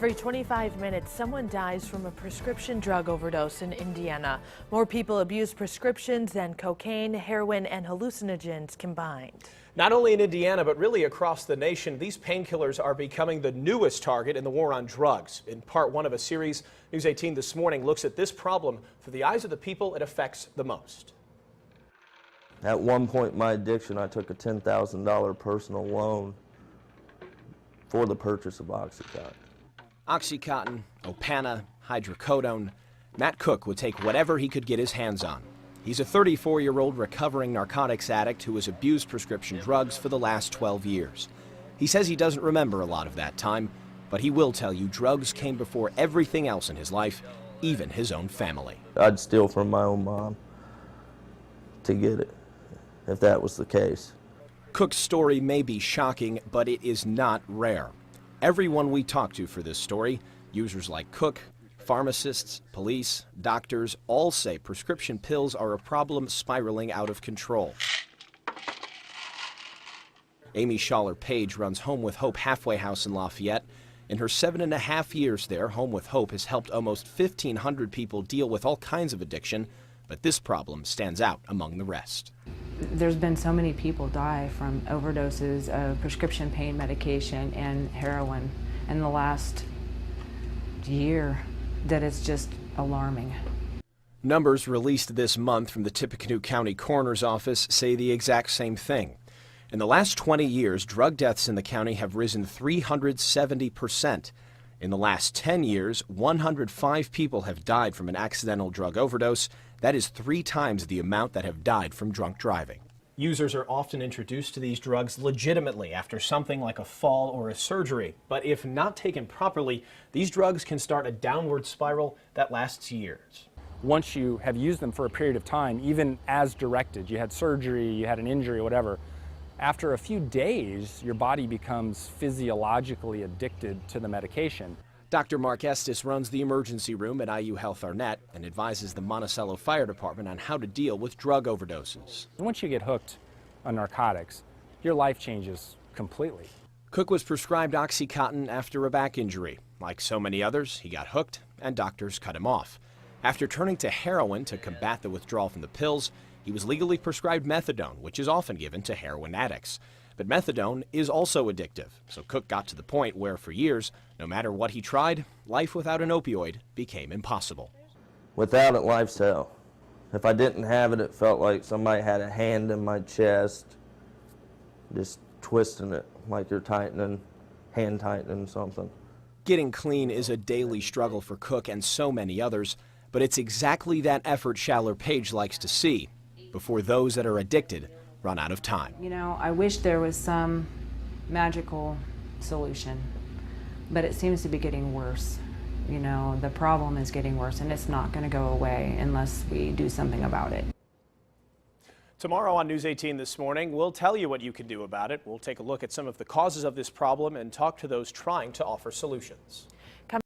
Every 25 minutes, someone dies from a prescription drug overdose in Indiana. More people abuse prescriptions than cocaine, heroin, and hallucinogens combined. Not only in Indiana, but really across the nation, these painkillers are becoming the newest target in the war on drugs. In part one of a series, News 18 this morning looks at this problem through the eyes of the people it affects the most. At one point in my addiction, I took a $10,000 personal loan for the purchase of Oxycontin. Oxycontin, Opana, hydrocodone. Matt Cook would take whatever he could get his hands on. He's a 34-year-old recovering narcotics addict who has abused prescription drugs for the last 12 years. He says he doesn't remember a lot of that time, but he will tell you drugs came before everything else in his life, even his own family. I'd steal from my own mom to get it, if that was the case. Cook's story may be shocking, but it is not rare. Everyone we talk to for this story, users like Cook, pharmacists, police, doctors, all say prescription pills are a problem spiraling out of control. Amy Schaller-Page runs Home with Hope halfway house in Lafayette. In her 7.5 years there, Home with Hope has helped almost 1,500 people deal with all kinds of addiction, but this problem stands out among the rest. There's been so many people die from overdoses of prescription pain medication and heroin in the last year that it's just alarming. Numbers released this month from the Tippecanoe County Coroner's Office say the exact same thing. In the last 20 years, drug deaths in the county have risen 370%. In the last 10 years, 105 people have died from an accidental drug overdose. That is 3 times the amount that have died from drunk driving. Users are often introduced to these drugs legitimately after something like a fall or a surgery. But if not taken properly, these drugs can start a downward spiral that lasts years. Once you have used them for a period of time, even as directed, you had surgery, you had an injury, whatever, after a few days, your body becomes physiologically addicted to the medication. Dr. Mark Estes runs the emergency room at IU Health Arnett and advises the Monticello Fire Department on how to deal with drug overdoses. Once you get hooked on narcotics, your life changes completely. Cook was prescribed Oxycontin after a back injury. Like so many others, he got hooked and doctors cut him off. After turning to heroin to combat the withdrawal from the pills, he was legally prescribed methadone, which is often given to heroin addicts. But methadone is also addictive, so Cook got to the point where, for years, no matter what he tried, life without an opioid became impossible. Without it, life's hell. If I didn't have it, it felt like somebody had a hand in my chest, just twisting it like you're hand tightening something. Getting clean is a daily struggle for Cook and so many others, but it's exactly that effort Schaller-Page likes to see before those that are addicted run out of time. You know, I wish there was some magical solution, but it seems to be getting worse. You know, the problem is getting worse, and it's not going to go away unless we do something about it. Tomorrow on News 18 this morning, we'll tell you what you can do about it. We'll take a look at some of the causes of this problem and talk to those trying to offer solutions.